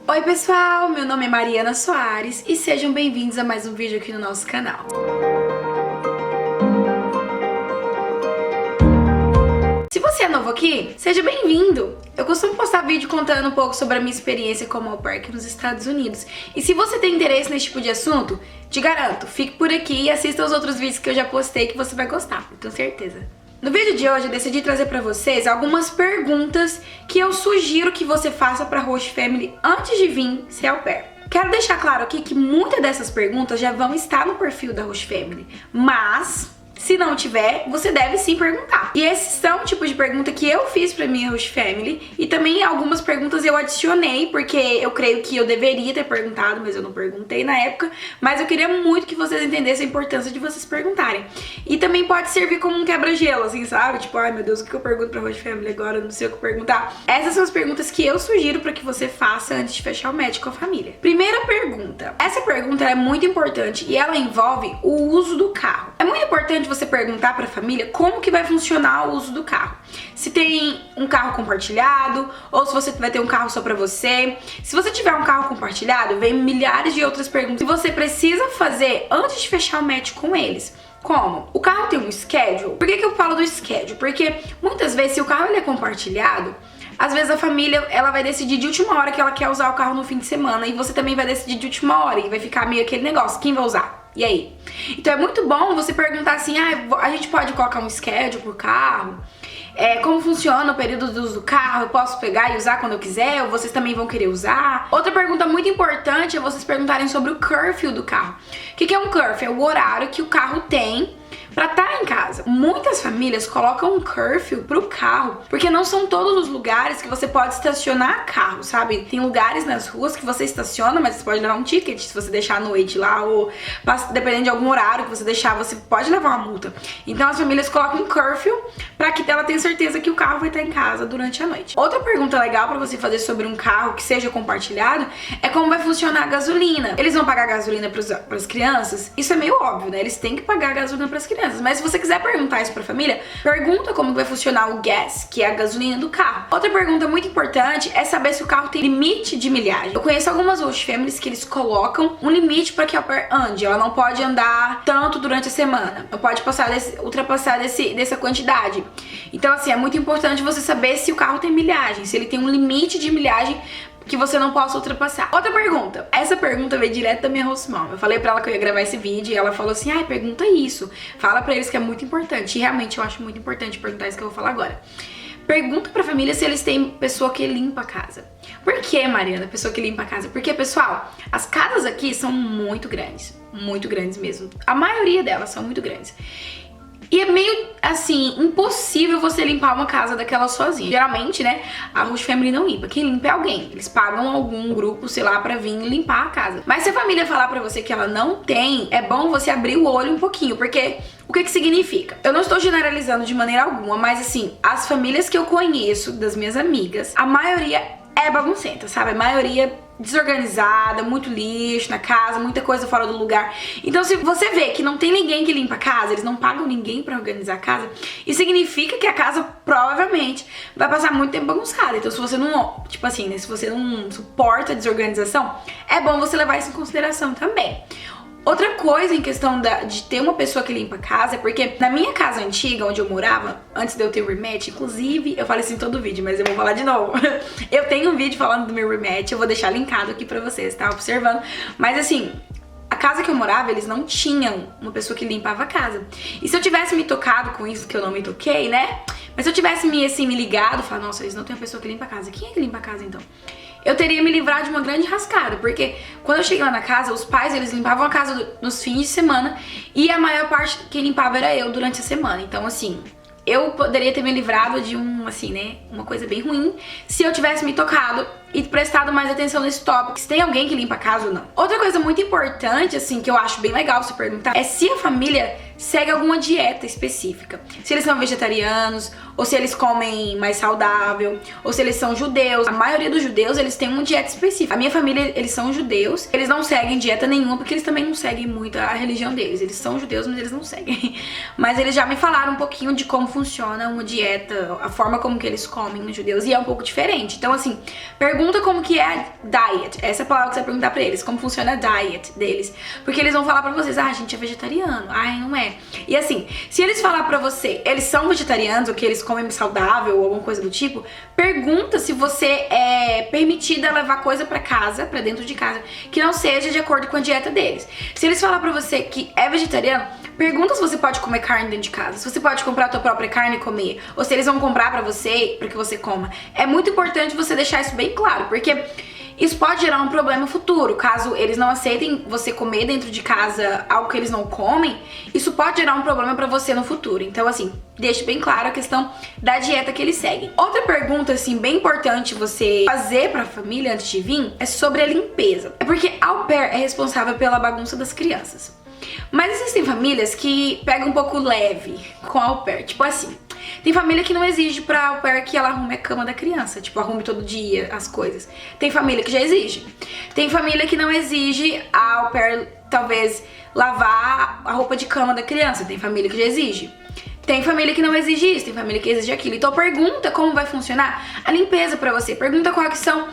Oi pessoal, meu nome é Mariana Soares e sejam bem-vindos a mais um vídeo aqui no nosso canal. Se você é novo aqui, seja bem-vindo! Eu costumo postar vídeo contando um pouco sobre a minha experiência como au pair aqui nos Estados Unidos. E se você tem interesse nesse tipo de assunto, te garanto, fique por aqui e assista os outros vídeos que eu já postei que você vai gostar, eu tenho certeza. No vídeo de hoje eu decidi trazer pra vocês algumas perguntas que eu sugiro que você faça pra Host Family antes de vir ser au pair. Quero deixar claro aqui que muitas dessas perguntas já vão estar no perfil da Host Family, mas se não tiver, você deve sim perguntar. E esses são o tipo de pergunta que eu fiz pra minha Host Family e também algumas perguntas eu adicionei porque eu creio que eu deveria ter perguntado, mas eu não perguntei na época, mas eu queria muito que vocês entendessem a importância de vocês perguntarem. E também pode servir como um quebra-gelo, assim, sabe? Tipo, ai meu Deus, o que eu pergunto pra Host Family agora? Eu não sei o que perguntar. Essas são as perguntas que eu sugiro pra que você faça antes de fechar o match com a família. Primeira pergunta. Essa pergunta é muito importante e ela envolve o uso do carro. É muito importante você perguntar para a família como que vai funcionar o uso do carro. Se tem um carro compartilhado ou se você vai ter um carro só para você. Se você tiver um carro compartilhado, vem milhares de outras perguntas que você precisa fazer antes de fechar o match com eles. Como? O carro tem um schedule? Por que eu falo do schedule? Porque muitas vezes se o carro ele é compartilhado, às vezes a família, ela vai decidir de última hora que ela quer usar o carro no fim de semana e você também vai decidir de última hora e vai ficar meio aquele negócio, quem vai usar? E aí? Então é muito bom você perguntar assim, a gente pode colocar um schedule pro carro? Como funciona o período do uso do carro? Eu posso pegar e usar quando eu quiser? Ou vocês também vão querer usar? Outra pergunta muito importante é vocês perguntarem sobre o curfew do carro. O que é um curfew? É o horário que o carro tem pra estar em casa. Muitas famílias colocam um curfew pro carro, porque não são todos os lugares que você pode estacionar carro, sabe? Tem lugares nas ruas que você estaciona, mas você pode levar um ticket se você deixar à noite lá, ou dependendo de algum horário que você deixar, você pode levar uma multa. Então as famílias colocam um curfew pra que ela tenha certeza que o carro vai estar em casa durante a noite. Outra pergunta legal pra você fazer sobre um carro que seja compartilhado é como vai funcionar a gasolina. Eles vão pagar gasolina pras crianças? Isso é meio óbvio, né? Eles têm que pagar gasolina pras crianças. Mas se você quiser perguntar isso pra família, pergunta como vai funcionar o gas, que é a gasolina do carro. Outra pergunta muito importante é saber se o carro tem limite de milhagem. Eu conheço algumas host families que eles colocam um limite pra que a au pair ande. Ela não pode andar tanto durante a semana, não pode ultrapassar dessa quantidade. Então assim, é muito importante você saber se o carro tem milhagem, se ele tem um limite de milhagem que você não possa ultrapassar. Outra pergunta. Essa pergunta veio direto da minha host mom. Eu falei pra ela que eu ia gravar esse vídeo e ela falou assim, pergunta isso. Fala pra eles que é muito importante. E realmente eu acho muito importante perguntar isso que eu vou falar agora. Pergunta pra família se eles têm pessoa que limpa a casa. Por que, Mariana, pessoa que limpa a casa? Porque, pessoal, as casas aqui são muito grandes mesmo. A maioria delas são muito grandes. E é meio, assim, impossível você limpar uma casa daquela sozinha. Geralmente, né, a Host Family não limpa. Quem limpa é alguém. Eles pagam algum grupo, sei lá, pra vir limpar a casa. Mas se a família falar pra você que ela não tem, é bom você abrir o olho um pouquinho. Porque o que significa? Eu não estou generalizando de maneira alguma, mas assim, as famílias que eu conheço, das minhas amigas, a maioria é baguncenta, sabe? A maioria desorganizada, muito lixo na casa, muita coisa fora do lugar. Então se você vê que não tem ninguém que limpa a casa, eles não pagam ninguém pra organizar a casa, isso significa que a casa provavelmente vai passar muito tempo bagunçada. Então se você não, tipo assim, né, se você não suporta a desorganização, é bom você levar isso em consideração também. Outra coisa em questão de ter uma pessoa que limpa a casa é porque na minha casa antiga, onde eu morava, antes de eu ter o rematch, inclusive, eu falei assim em todo vídeo, mas eu vou falar de novo. Eu tenho um vídeo falando do meu rematch, eu vou deixar linkado aqui pra vocês, tá? Observando. Mas assim, a casa que eu morava, eles não tinham uma pessoa que limpava a casa. E se eu tivesse me tocado com isso, que eu não me toquei, né? Mas se eu tivesse me ligado, falar, nossa, eles não têm uma pessoa que limpa a casa. Quem é que limpa a casa então? Eu teria me livrado de uma grande rascada, porque quando eu cheguei lá na casa, os pais, eles limpavam a casa nos fins de semana e a maior parte quem limpava era eu durante a semana. Então, assim, eu poderia ter me livrado de uma coisa bem ruim se eu tivesse me tocado e prestado mais atenção nesse tópico, se tem alguém que limpa a casa ou não. Outra coisa muito importante, assim, que eu acho bem legal você perguntar, é se a família segue alguma dieta específica. Se eles são vegetarianos, ou se eles comem mais saudável, ou se eles são judeus. A maioria dos judeus, eles têm uma dieta específica. A minha família, eles são judeus, eles não seguem dieta nenhuma, porque eles também não seguem muito a religião deles. Eles são judeus, mas eles não seguem. Mas eles já me falaram um pouquinho de como funciona uma dieta, a forma forma como que eles comem os judeus e é um pouco diferente. Então, assim, pergunta como que é a diet. Essa é a palavra que você vai perguntar pra eles, como funciona a diet deles. Porque eles vão falar pra vocês, a gente é vegetariano. Ai, não é. E assim, se eles falar pra você, eles são vegetarianos ou que eles comem saudável ou alguma coisa do tipo, pergunta se você é permitida levar coisa pra casa, pra dentro de casa, que não seja de acordo com a dieta deles. Se eles falar pra você que é vegetariano, pergunta se você pode comer carne dentro de casa, se você pode comprar a tua própria carne e comer, ou se eles vão comprar pra você, pra que você coma. É muito importante você deixar isso bem claro, porque isso pode gerar um problema futuro. Caso eles não aceitem você comer dentro de casa algo que eles não comem, isso pode gerar um problema pra você no futuro. Então, assim, deixe bem claro a questão da dieta que eles seguem. Outra pergunta, assim, bem importante você fazer pra família antes de vir é sobre a limpeza. É porque a au pair é responsável pela bagunça das crianças. Mas existem famílias que pegam um pouco leve com a au pair. Tipo assim, tem família que não exige pra au pair que ela arrume a cama da criança. Tipo, arrume todo dia as coisas. Tem família que já exige. Tem família que não exige a au pair, talvez, lavar a roupa de cama da criança. Tem família que já exige. Tem família que não exige isso, tem família que exige aquilo. Então pergunta como vai funcionar a limpeza pra você. Pergunta quais que são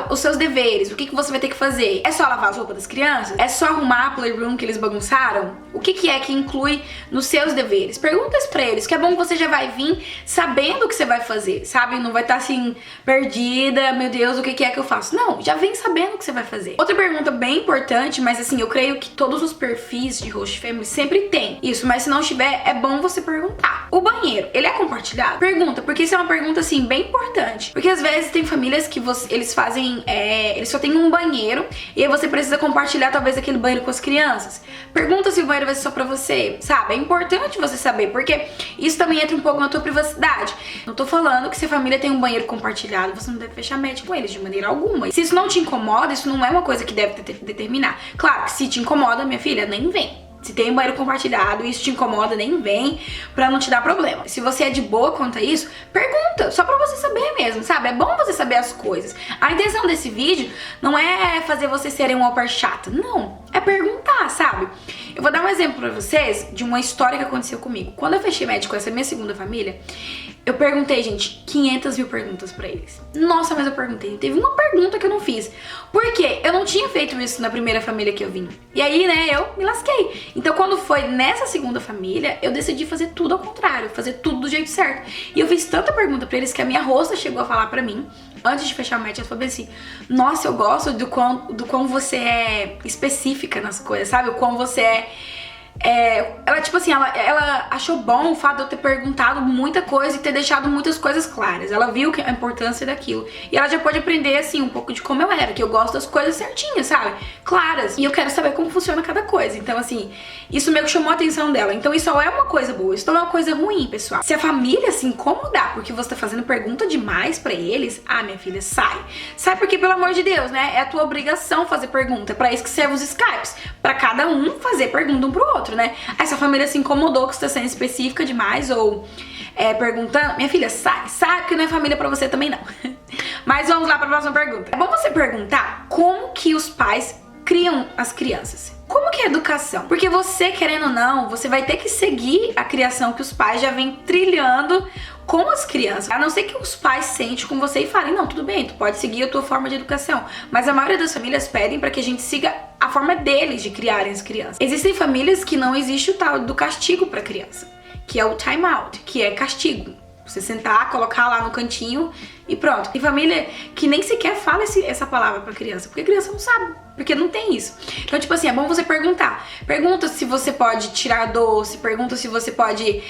os seus deveres, o que você vai ter que fazer. É só lavar as roupas das crianças? É só arrumar a playroom que eles bagunçaram? O que é que inclui nos seus deveres? Pergunta isso pra eles, que é bom que você já vai vir sabendo o que você vai fazer, sabe? Não vai estar assim, perdida, meu Deus, o que é que eu faço? Não, já vem sabendo o que você vai fazer. Outra pergunta bem importante, mas assim, eu creio que todos os perfis de host family sempre tem isso, mas se não tiver, é bom você perguntar. O banheiro, ele é compartilhado? Pergunta, porque isso é uma pergunta assim, bem importante. Porque às vezes tem famílias que eles fazem eles só tem um banheiro e aí você precisa compartilhar talvez aquele banheiro com as crianças. Pergunta se o banheiro vai ser só pra você, sabe? É importante você saber, porque isso também entra um pouco na tua privacidade. Não tô falando que se a família tem um banheiro compartilhado, você não deve fechar match com eles de maneira alguma. E se isso não te incomoda, isso não é uma coisa que deve determinar. Claro que se te incomoda, minha filha, nem vem. Se tem banheiro compartilhado e isso te incomoda, nem vem pra não te dar problema. Se você é de boa quanto a isso, pergunta, só pra você saber mesmo, sabe? É bom você saber as coisas. A intenção desse vídeo não é fazer você serem um au pair chata, não. É perguntar, sabe? Eu vou dar um exemplo pra vocês de uma história que aconteceu comigo. Quando eu fechei match com essa minha segunda família, eu perguntei, gente, 500 mil perguntas pra eles. Nossa, mas eu perguntei. Teve uma pergunta que eu não fiz. Por quê? Eu não tinha feito isso na primeira família que eu vim. E aí, né, eu me lasquei. Então, quando foi nessa segunda família, eu decidi fazer tudo ao contrário. Fazer tudo do jeito certo. E eu fiz tanta pergunta pra eles que a minha hosta chegou a falar pra mim, antes de fechar o match, ela falou assim, nossa, eu gosto do quão você é específica nas coisas, sabe? O quão você ela, tipo assim, ela achou bom o fato de eu ter perguntado muita coisa e ter deixado muitas coisas claras. Ela viu a importância daquilo. E ela já pode aprender, assim, um pouco de como eu era, que eu gosto das coisas certinhas, sabe? Claras. E eu quero saber como funciona cada coisa. Então, assim, isso meio que chamou a atenção dela. Então, isso é uma coisa boa, isso não é uma coisa ruim, pessoal. Se a família se incomodar porque você tá fazendo pergunta demais pra eles, minha filha, sai. Sai porque, pelo amor de Deus, né? É a tua obrigação fazer pergunta. É pra isso que servem os Skypes. Pra cada um fazer pergunta um pro outro, né? Aí se a família se incomodou que você tá sendo específica demais ou perguntando, minha filha, sai, porque não é família pra você também não. Mas vamos lá pra próxima pergunta. É bom você perguntar como que os pais criam as crianças. Como que é a educação? Porque você, querendo ou não, você vai ter que seguir a criação que os pais já vêm trilhando com as crianças. A não ser que os pais sentem com você e falem, não, tudo bem, tu pode seguir a tua forma de educação. Mas a maioria das famílias pedem para que a gente siga a forma deles de criarem as crianças. Existem famílias que não existe o tal do castigo para criança, que é o time out, que é castigo. Você sentar, colocar lá no cantinho e pronto. Tem família que nem sequer fala essa palavra pra criança, porque a criança não sabe, porque não tem isso. Então, tipo assim, é bom você perguntar. Pergunta se você pode tirar doce, pergunta se você pode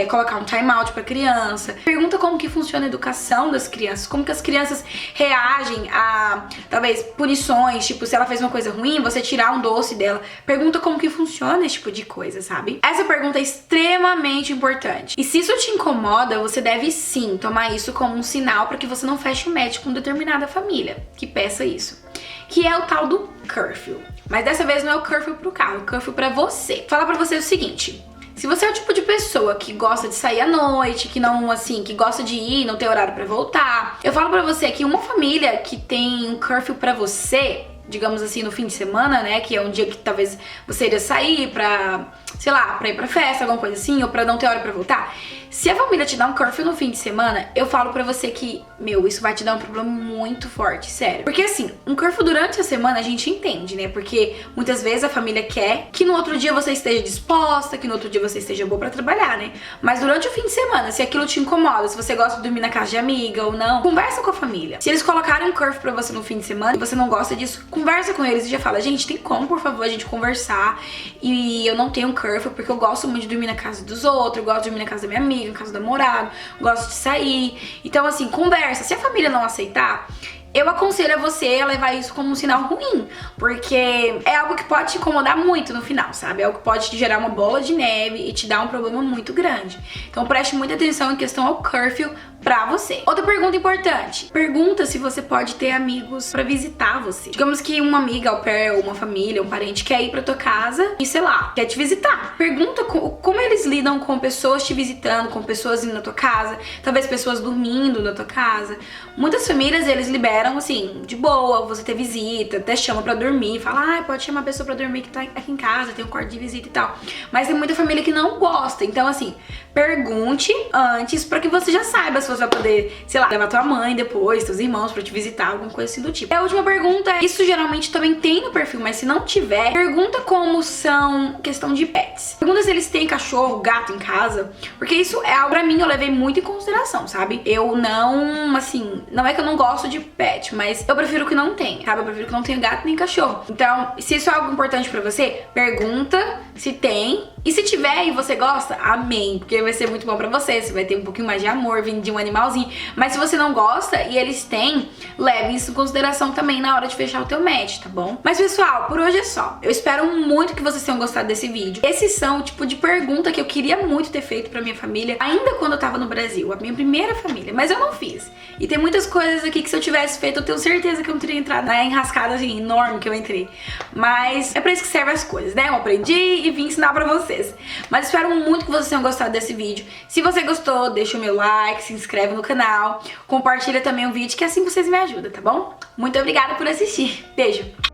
colocar um time out pra criança. Pergunta como que funciona a educação das crianças, como que as crianças reagem a, talvez, punições, tipo, se ela fez uma coisa ruim, você tirar um doce dela. Pergunta como que funciona esse tipo de coisa, sabe? Essa pergunta é extremamente importante. E se isso te incomoda, você deve sim tomar isso como um sinal para que você não feche o match com determinada família que peça isso. Que é o tal do curfew. Mas dessa vez não é o curfew pro carro, é o curfew pra você. Fala pra você o seguinte: se você é o tipo de pessoa que gosta de sair à noite, que não, assim, que gosta de ir, não tem horário pra voltar, eu falo pra você que uma família que tem um curfew pra você digamos assim, no fim de semana, né, que é um dia que talvez você iria sair pra, sei lá, pra ir pra festa, alguma coisa assim, ou pra não ter hora pra voltar, se a família te dá um curfew no fim de semana, eu falo pra você que, meu, isso vai te dar um problema muito forte, sério. Porque assim, um curfew durante a semana a gente entende, né, porque muitas vezes a família quer que no outro dia você esteja disposta, que no outro dia você esteja boa pra trabalhar, né, mas durante o fim de semana, se aquilo te incomoda, se você gosta de dormir na casa de amiga ou não, conversa com a família. Se eles colocarem um curfew pra você no fim de semana e você não gosta disso, conversa com eles e já fala, gente, tem como, por favor, a gente conversar, e eu não tenho um curfew porque eu gosto muito de dormir na casa dos outros, eu gosto de dormir na casa da minha amiga, na casa do namorado, gosto de sair. Então assim, conversa. Se a família não aceitar, eu aconselho a você a levar isso como um sinal ruim, porque é algo que pode te incomodar muito no final, sabe? É algo que pode te gerar uma bola de neve e te dar um problema muito grande. Então preste muita atenção em questão ao curfew pra você. Outra pergunta importante. Pergunta se você pode ter amigos pra visitar você. Digamos que uma amiga, au pair, ou uma família, um parente quer ir pra tua casa e, sei lá, quer te visitar. Pergunta como eles lidam com pessoas te visitando, com pessoas indo na tua casa, talvez pessoas dormindo na tua casa. Muitas famílias, eles liberam, assim, de boa, você ter visita, até chama pra dormir, fala, pode chamar a pessoa pra dormir que tá aqui em casa, tem um quarto de visita e tal. Mas tem muita família que não gosta, então assim, pergunte antes pra que você já saiba se você vai poder, sei lá, levar tua mãe depois, teus irmãos pra te visitar, alguma coisa assim do tipo. E a última pergunta é, isso geralmente também tem no perfil, mas se não tiver, pergunta como são questão de pets. Pergunta se eles têm cachorro, gato em casa, porque isso é algo pra mim, eu levei muito em consideração, sabe? Eu não, assim, não é que eu não gosto de pet, mas eu prefiro que não tenha, sabe? Eu prefiro que não tenha gato nem cachorro. Então, se isso é algo importante pra você, pergunta se tem. E se tiver e você gosta, amém, porque vai ser muito bom pra você, você vai ter um pouquinho mais de amor vindo de um animalzinho. Mas se você não gosta e eles têm, leve isso em consideração também na hora de fechar o teu match, tá bom? Mas pessoal, por hoje é só. Eu espero muito que vocês tenham gostado desse vídeo. Esses são o tipo de pergunta que eu queria muito ter feito pra minha família, ainda quando eu tava no Brasil, a minha primeira família, mas eu não fiz. E tem muitas coisas aqui que se eu tivesse feito, eu tenho certeza que eu não teria entrado na enrascada assim, enorme que eu entrei. Mas é pra isso que servem as coisas, né? Eu aprendi e vim ensinar pra vocês. Mas espero muito que vocês tenham gostado desse vídeo. Se você gostou, deixa o meu like, se inscreve no canal, compartilha também o vídeo, que assim vocês me ajudam, tá bom? Muito obrigada por assistir. Beijo!